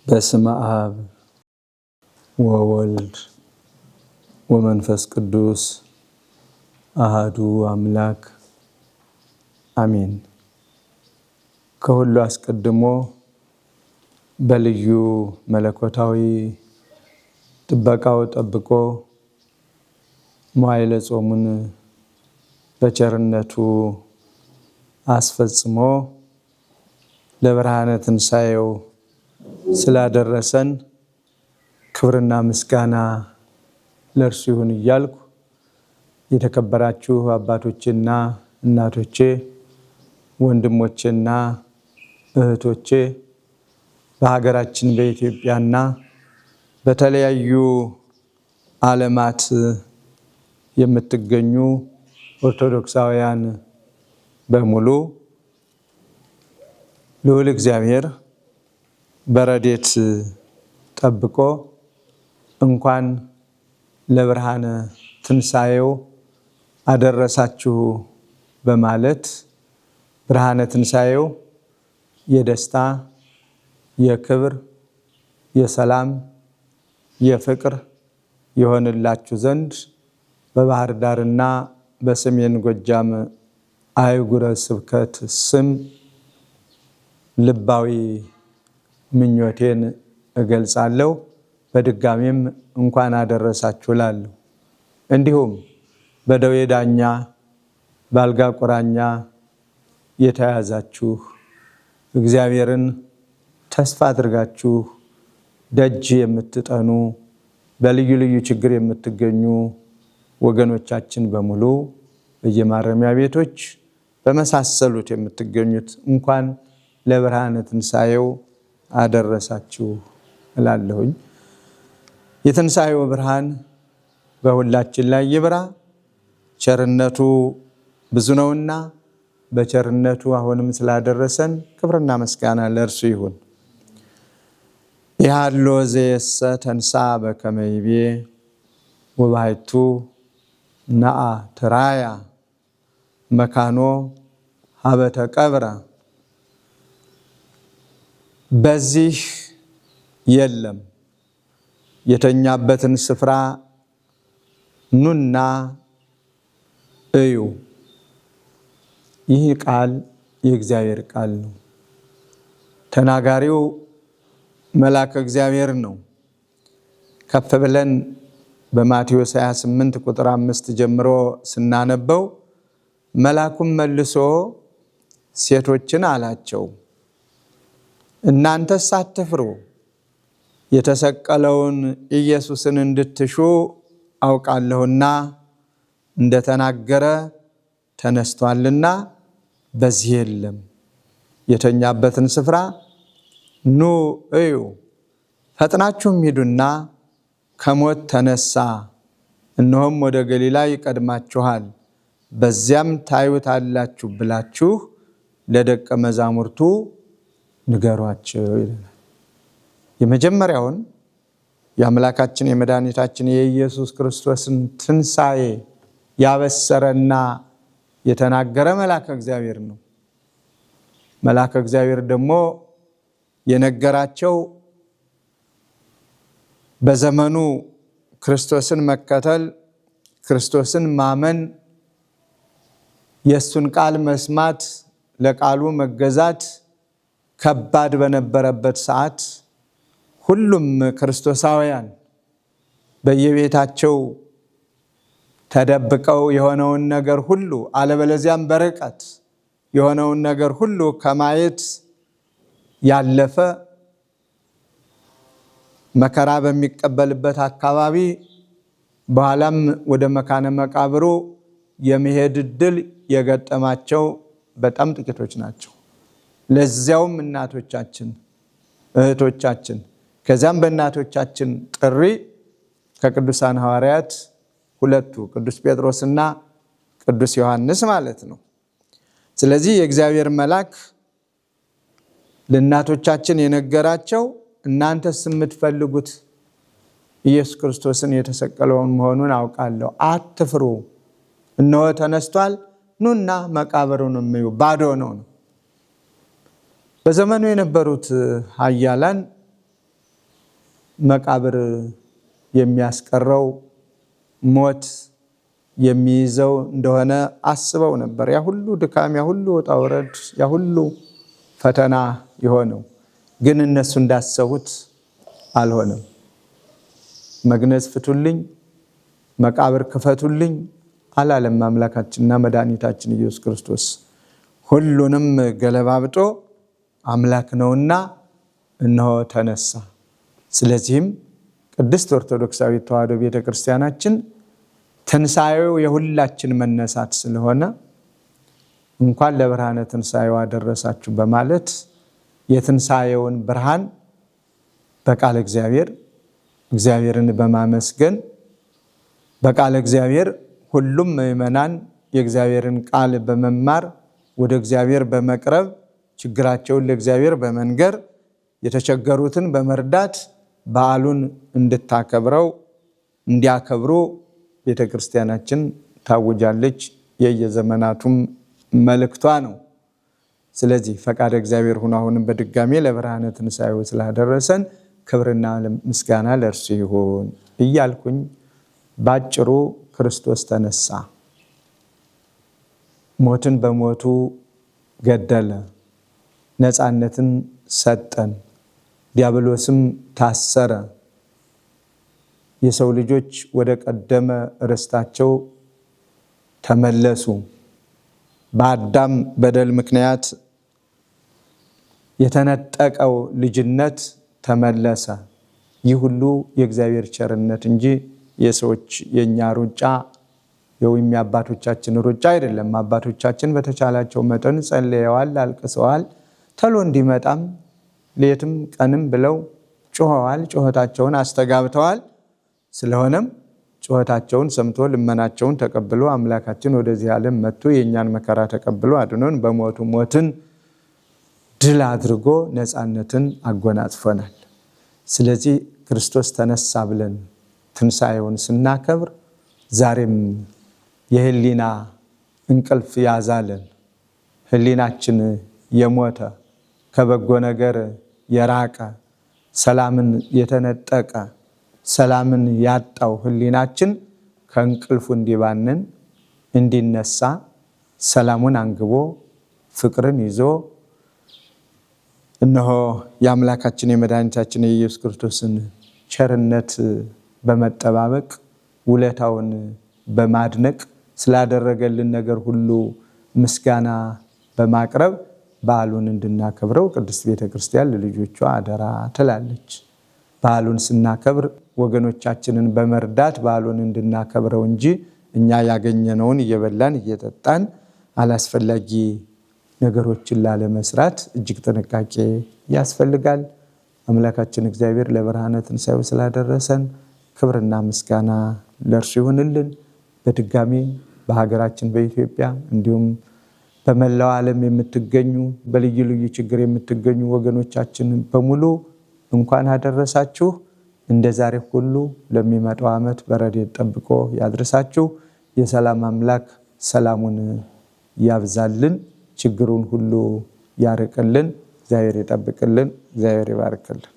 በስመ አብ ወወልድ ወመንፈስ ቅዱስ አሃዱ አምላክ አሜን። ከሁሉ አስቀድሞ በልዩ መለኮታዊ ጥበቃው ጠብቆ መዋዕለ ጾሙን በቸርነቱ አስፈጽሞ ለብርሃነ ትንሣኤው ስላደረሰን ክብርና ምስጋና ለእርሱ ይሁን እያልኩ የተከበራችሁ አባቶቼና እናቶቼ፣ ወንድሞቼና እህቶቼ በሀገራችን በኢትዮጵያና በተለያዩ ዓለማት የምትገኙ ኦርቶዶክሳውያን በሙሉ ልዑል እግዚአብሔር በረድኤት ጠብቆ እንኳን ለብርሃነ ትንሣኤው አደረሳችሁ በማለት ብርሃነ ትንሣኤው የደስታ፣ የክብር፣ የሰላም፣ የፍቅር የሆንላችሁ ዘንድ በባህር ዳርና በሰሜን ጎጃም አህጉረ ስብከት ስም ልባዊ ምኞቴን እገልጻለሁ። በድጋሚም እንኳን አደረሳችሁ እላለሁ። እንዲሁም በደዌ ዳኛ በአልጋ ቁራኛ የተያዛችሁ እግዚአብሔርን ተስፋ አድርጋችሁ ደጅ የምትጠኑ በልዩ ልዩ ችግር የምትገኙ ወገኖቻችን በሙሉ በየማረሚያ ቤቶች በመሳሰሉት የምትገኙት እንኳን ለብርሃነ ትንሣኤው አደረሳችሁ እላለሁኝ። የትንሣኤው ብርሃን በሁላችን ላይ ይብራ። ቸርነቱ ብዙ ነውና በቸርነቱ አሁንም ስላደረሰን ክብርና ምስጋና ለእርሱ ይሁን። ያሎ ዘየሰ ተንሳ በከመ ይቤ ወባሕቱ ነአ ትራያ መካኖ ሀበ ተቀብረ። በዚህ የለም የተኛበትን ስፍራ ኑና እዩ። ይህ ቃል የእግዚአብሔር ቃል ነው። ተናጋሪው መልአከ እግዚአብሔር ነው። ከፍ ብለን በማቴዎስ 28 ቁጥር 5 ጀምሮ ስናነበው መልአኩም መልሶ ሴቶችን አላቸው፣ እናንተስ አትፍሩ፣ የተሰቀለውን ኢየሱስን እንድትሹ አውቃለሁና እንደተናገረ ተነስቷልና በዚህ የለም። የተኛበትን ስፍራ ኑ እዩ፣ ፈጥናችሁም ሂዱና ከሞት ተነሳ፣ እነሆም ወደ ገሊላ ይቀድማችኋል፣ በዚያም ታዩታላችሁ ብላችሁ ለደቀ መዛሙርቱ ንገሯቸው ይለናል። የመጀመሪያውን የአምላካችን የመድኃኒታችን የኢየሱስ ክርስቶስን ትንሣኤ ያበሰረና የተናገረ መልአከ እግዚአብሔር ነው። መልአከ እግዚአብሔር ደግሞ የነገራቸው በዘመኑ ክርስቶስን መከተል፣ ክርስቶስን ማመን፣ የእሱን ቃል መስማት፣ ለቃሉ መገዛት ከባድ በነበረበት ሰዓት ሁሉም ክርስቶሳውያን በየቤታቸው ተደብቀው የሆነውን ነገር ሁሉ አለበለዚያም በርቀት የሆነውን ነገር ሁሉ ከማየት ያለፈ መከራ በሚቀበልበት አካባቢ በኋላም ወደ መካነ መቃብሩ የመሄድ ዕድል የገጠማቸው በጣም ጥቂቶች ናቸው። ለዚያውም እናቶቻችን፣ እህቶቻችን፣ ከዚያም በእናቶቻችን ጥሪ ከቅዱሳን ሐዋርያት ሁለቱ ቅዱስ ጴጥሮስና ቅዱስ ዮሐንስ ማለት ነው። ስለዚህ የእግዚአብሔር መልአክ ለእናቶቻችን የነገራቸው እናንተስ የምትፈልጉት ኢየሱስ ክርስቶስን የተሰቀለውን መሆኑን አውቃለሁ፣ አትፍሩ፣ እነሆ ተነስቷል፣ ኑና መቃብሩን እዩ፣ ባዶ ነው። በዘመኑ የነበሩት ኃያላን መቃብር የሚያስቀረው ሞት የሚይዘው እንደሆነ አስበው ነበር። ያ ሁሉ ድካም፣ ያ ሁሉ ወጣ ውረድ፣ ያ ሁሉ ፈተና የሆነው ግን እነሱ እንዳሰቡት አልሆነም። መግነዝ ፍቱልኝ፣ መቃብር ክፈቱልኝ አላለም አምላካችንና መድኃኒታችን ኢየሱስ ክርስቶስ። ሁሉንም ገለባብጦ አምላክ ነውና እነሆ ተነሳ። ስለዚህም ቅድስት ኦርቶዶክሳዊት ተዋሕዶ ቤተክርስቲያናችን ትንሣኤው የሁላችን መነሳት ስለሆነ እንኳን ለብርሃነ ትንሣኤው አደረሳችሁ በማለት የትንሣኤውን ብርሃን በቃለ እግዚአብሔር እግዚአብሔርን በማመስገን በቃለ እግዚአብሔር ሁሉም ምእመናን የእግዚአብሔርን ቃል በመማር ወደ እግዚአብሔር በመቅረብ ችግራቸውን ለእግዚአብሔር በመንገር የተቸገሩትን በመርዳት በዓሉን እንዲያከብሩ ቤተክርስቲያናችን ታውጃለች። የየዘመናቱም መልእክቷ ነው። ስለዚህ ፈቃደ እግዚአብሔር ሆኖ አሁንም በድጋሜ ለብርሃነ ትንሣኤው ስላደረሰን ክብርና ምስጋና ለእርሱ ይሁን እያልኩኝ ባጭሩ ክርስቶስ ተነሳ፣ ሞትን በሞቱ ገደለ፣ ነፃነትን ሰጠን፣ ዲያብሎስም ታሰረ፣ የሰው ልጆች ወደ ቀደመ ርስታቸው ተመለሱ። በአዳም በደል ምክንያት የተነጠቀው ልጅነት ተመለሰ። ይህ ሁሉ የእግዚአብሔር ቸርነት እንጂ የሰዎች የኛ ሩጫ ወይም የአባቶቻችን ሩጫ አይደለም። አባቶቻችን በተቻላቸው መጠን ጸልየዋል፣ አልቅሰዋል፣ ተሎ እንዲመጣም ሌትም ቀንም ብለው ጮኸዋል፣ ጩኸታቸውን አስተጋብተዋል። ስለሆነም ጩኸታቸውን ሰምቶ ልመናቸውን ተቀብሎ አምላካችን ወደዚህ ዓለም መጥቶ የእኛን መከራ ተቀብሎ አድኖን በሞቱ ሞትን ድል አድርጎ ነፃነትን አጎናጽፎናል። ስለዚህ ክርስቶስ ተነሳ ብለን ትንሣኤውን ስናከብር ዛሬም የህሊና እንቅልፍ ያዛለን፣ ህሊናችን የሞተ ከበጎ ነገር የራቀ ሰላምን የተነጠቀ ሰላምን ያጣው ህሊናችን ከእንቅልፉ እንዲባንን እንዲነሳ ሰላሙን አንግቦ ፍቅርን ይዞ እነሆ የአምላካችን የመድኃኒታችን የኢየሱስ ክርስቶስን ቸርነት በመጠባበቅ ውለታውን በማድነቅ ስላደረገልን ነገር ሁሉ ምስጋና በማቅረብ በዓሉን እንድናከብረው ቅድስት ቤተክርስቲያን ለልጆቿ አደራ ትላለች። በዓሉን ስናከብር ወገኖቻችንን በመርዳት በዓሉን እንድናከብረው እንጂ እኛ ያገኘነውን እየበላን እየጠጣን አላስፈላጊ ነገሮችን ላለመስራት እጅግ ጥንቃቄ ያስፈልጋል። አምላካችን እግዚአብሔር ለብርሃነ ትንሣኤው ስላደረሰን ክብርና ምስጋና ለእርሱ ይሁንልን። በድጋሚ በሀገራችን በኢትዮጵያ እንዲሁም በመላው ዓለም የምትገኙ በልዩ ልዩ ችግር የምትገኙ ወገኖቻችን በሙሉ እንኳን አደረሳችሁ። እንደ ዛሬ ሁሉ ለሚመጣው ዓመት በረድኤት ጠብቆ ያድርሳችሁ። የሰላም አምላክ ሰላሙን ያብዛልን፣ ችግሩን ሁሉ ያርቅልን። እግዚአብሔር ይጠብቅልን፣ እግዚአብሔር ይባርክልን።